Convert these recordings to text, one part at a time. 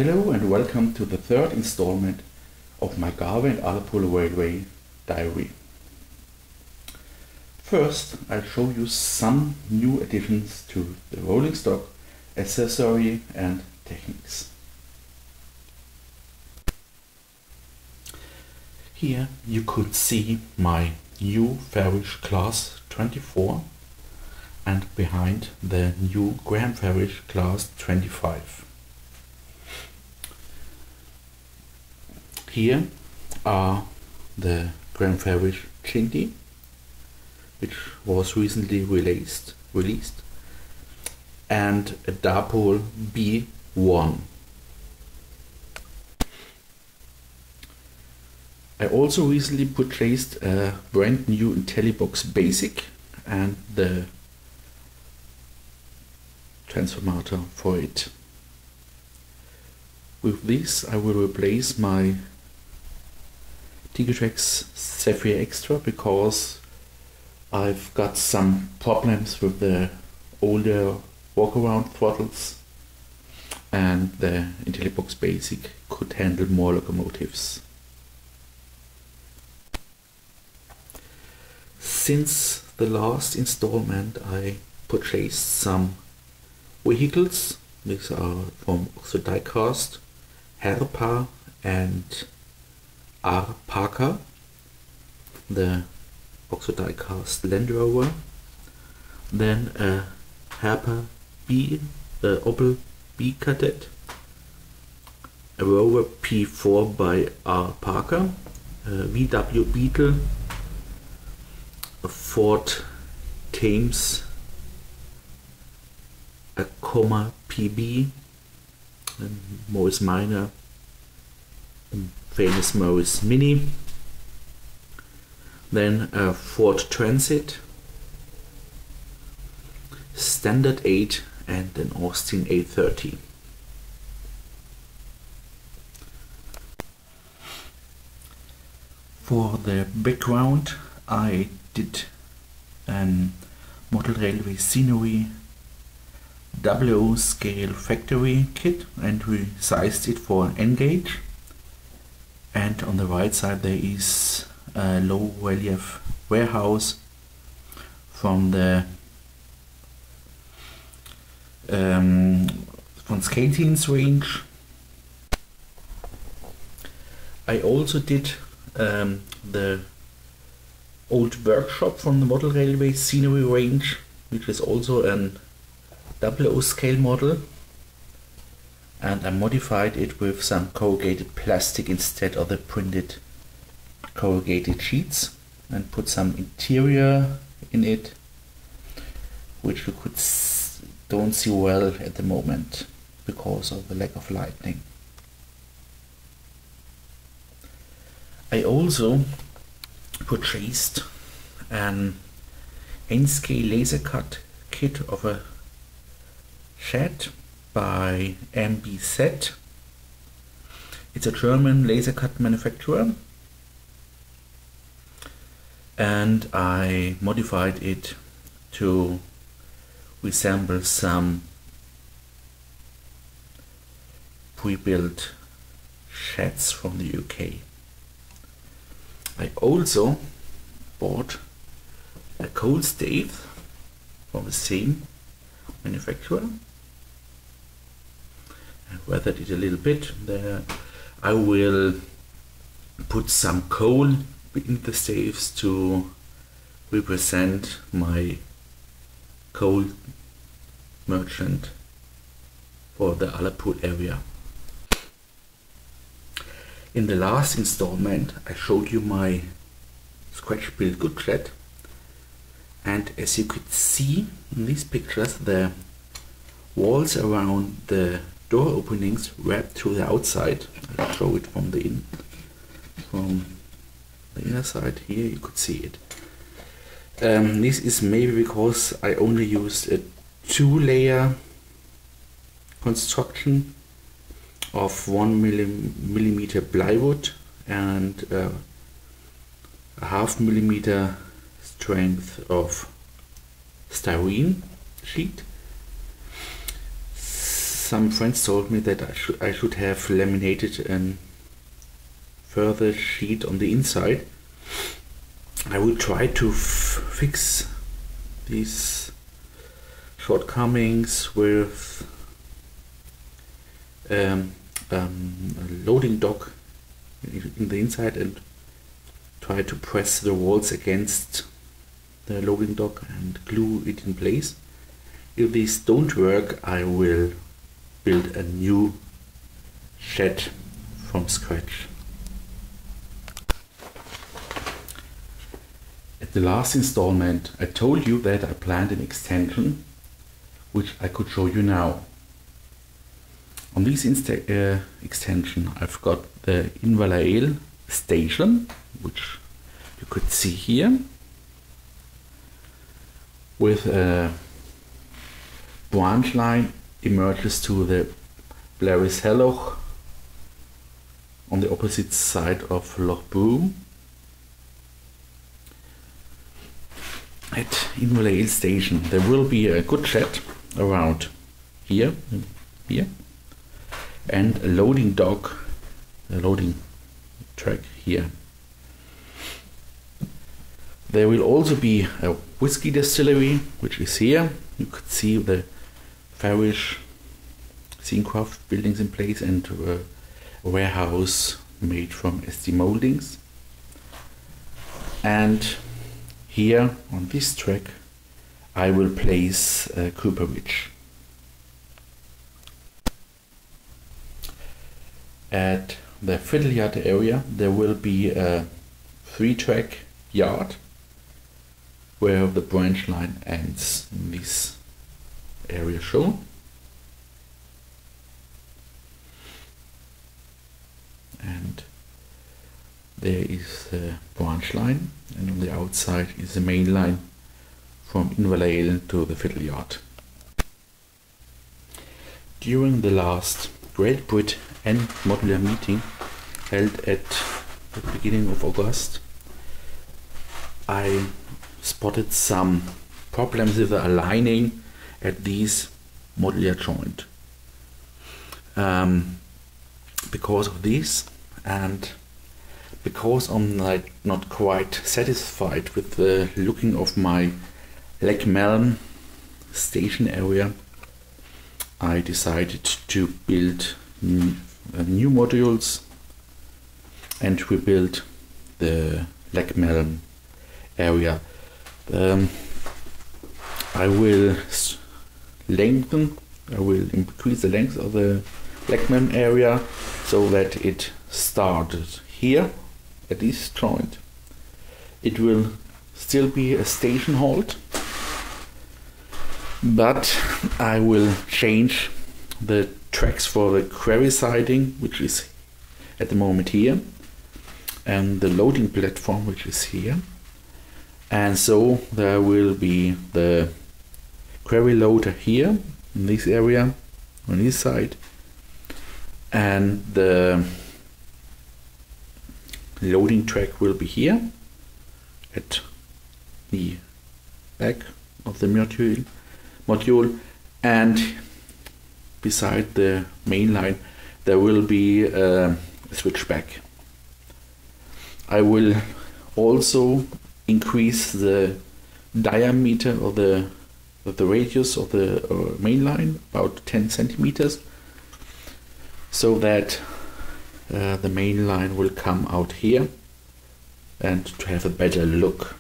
Hello and welcome to the third installment of my Garve and Ullapool Railway diary. First, I'll show you some new additions to the rolling stock, accessory and techniques. Here you could see my new Farish class 24 and behind the new Graham Farish class 25. Here are the Graham Farish Chindy, which was recently released, and a Ullapool B1. I also recently purchased a brand new IntelliBox Basic and the transformator for it. With this I will replace my Tegatrex Zephyr Extra because I've got some problems with the older walk-around throttles and the IntelliBox Basic could handle more locomotives. Since the last installment I purchased some vehicles. These are from Oxo Diecast, Herpa and R. Parker, the Oxo Diecast Land Rover, then a Herpa B, Opel B Cadet, a Rover P4 by R. Parker, a VW Beetle, a Ford Thames, a Coma PB, and Morris Minor, famous Morris Mini, then a Ford Transit, Standard 8 and an Austin A30. For the background I did an model railway scenery 00 scale factory kit and resized it for an N gauge, and on the right side there is a low relief warehouse from the von Skatins range. I also did the old workshop from the model railway scenery range, which is also an 00 scale model, and I modified it with some corrugated plastic instead of the printed corrugated sheets, and put some interior in it, which you don't see well at the moment because of the lack of lighting. I also purchased an N-scale laser cut kit of a shed by MBZ. It's a German laser cut manufacturer, and I modified it to resemble some pre-built sheds from the UK. I also bought a coal stave from the same manufacturer. I weathered it a little bit. There I will put some coal in the staves to represent my coal merchant for the Ullapool area. In the last installment I showed you my scratch built good shed, and as you could see in these pictures, the walls around the door openings wrapped to the outside. I'll show it from the inner side. Here you could see it. This is maybe because I only used a 2-layer construction of 1 millimeter plywood and a 0.5 millimeter strength of styrene sheet. some friends told me that I should have laminated a further sheet on the inside. I will try to fix these shortcomings with a loading dock in the inside and try to press the walls against the loading dock and glue it in place. If these don't work, I will build a new shed from scratch. At the last installment, I told you that I planned an extension which I could show you now. On this extension I've got the Inverlael station, which you could see here, with a branch line emerges to the Blaris-Helloch on the opposite side of Loch Broom. At Inverlael station there will be a good shed around here, and a loading dock, a loading track here. There will also be a whiskey distillery, which is here. You could see the Farish Scencraft buildings in place, and a warehouse made from SD moldings. And here on this track I will place a cooperage. At the fiddle yard area there will be a 3-track yard where the branch line ends in this area shown. And there is the branch line, and on the outside is the main line from Inverlael to the fiddle yard. During the last Great-britN modular meeting held at the beginning of August, I spotted some problems with the aligning at these modular joint. Because of this, and because I'm not quite satisfied with the looking of my Leckmelm station area, I decided to build new modules and rebuild the Leckmelm area. I will increase the length of the Leckmelm area so that it started here at this joint. It will still be a station halt, but I will change the tracks for the GaURy siding, which is at the moment here, and the loading platform, which is here. And so there will be the GaURy loader here in this area on this side, and the loading track will be here at the back of the module, and beside the main line there will be a switchback. I will also increase the diameter of the radius of the main line about 10 centimeters, so that the main line will come out here and to have a better look.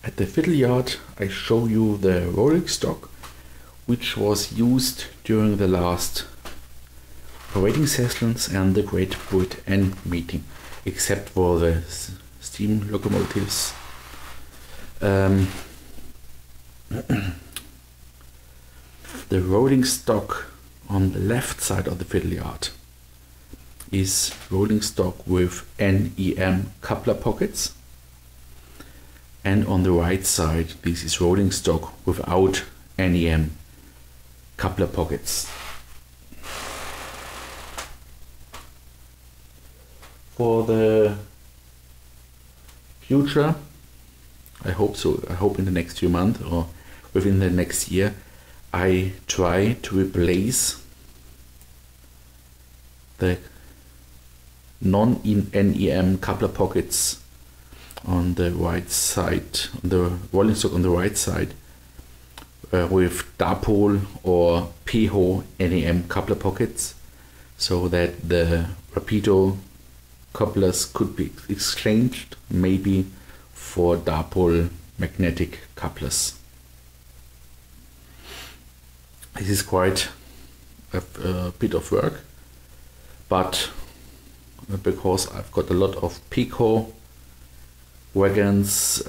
At the fiddle yard I show you the rolling stock which was used during the last operating sessions and the Great-britN meeting, except for the steam locomotives. The rolling stock on the left side of the fiddle yard is rolling stock with NEM coupler pockets, and on the right side this is rolling stock without NEM coupler pockets. For the future, I hope in the next few months or within the next year, I try to replace the non-NEM coupler pockets on the right side, on the rolling stock on the right side, with dipole or PHO NEM coupler pockets, so that the rapido couplers could be exchanged maybe for dipole magnetic couplers. This is quite a bit of work, but because I've got a lot of Pico wagons,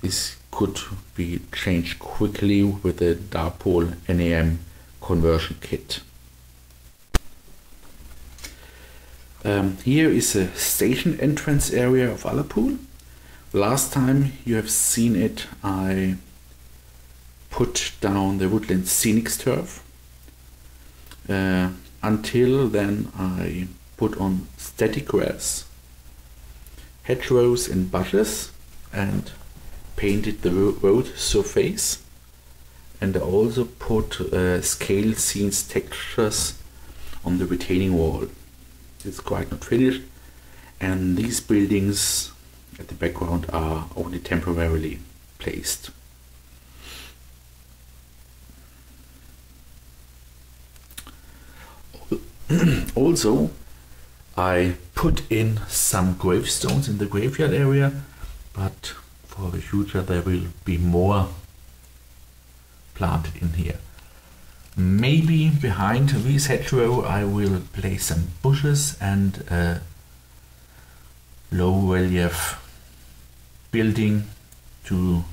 this could be changed quickly with the dipole NEM conversion kit. Here is a station entrance area of Ullapool. Last time you have seen it, I put down the woodland scenics turf. Until then I put on static grass, hedgerows and bushes, and painted the road surface, and I also put scale scenes textures on the retaining wall. It's quite not finished, and these buildings at the background are only temporarily placed. Also, I put in some gravestones in the graveyard area, but for the future there will be more planted in here. Maybe behind this hedgerow I will place some bushes and a low relief building to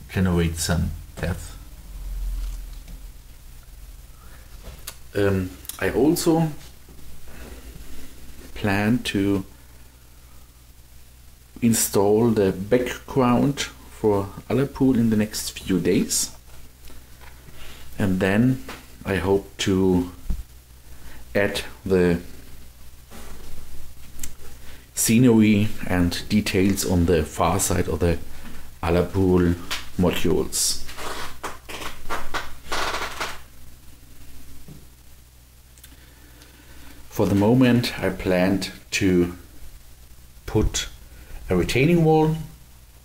generate some depth. I also plan to install the background for Ullapool in the next few days, and then I hope to add the scenery and details on the far side of the Ullapool modules. For the moment I planned to put a retaining wall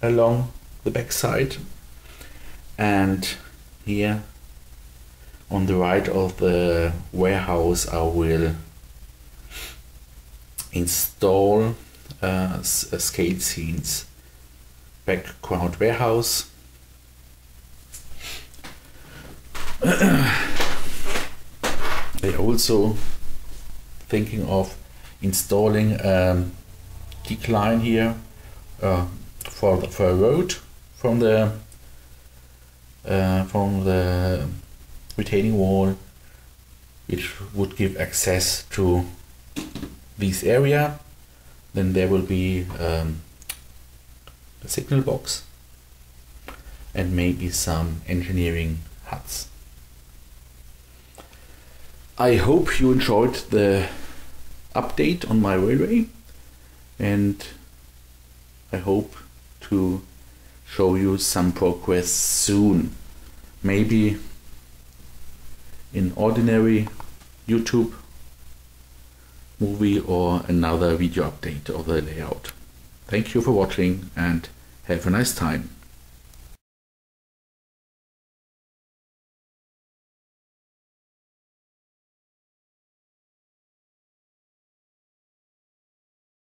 along the back side, and here on the right of the warehouse I will install a scale scenes background warehouse. I also thinking of installing a decline here for a road from the retaining wall, which would give access to this area. Then there will be a signal box and maybe some engineering huts. I hope you enjoyed the update on my railway, and I hope to show you some progress soon. Maybe in ordinary YouTube movie or another video update of the layout. Thank you for watching and have a nice time.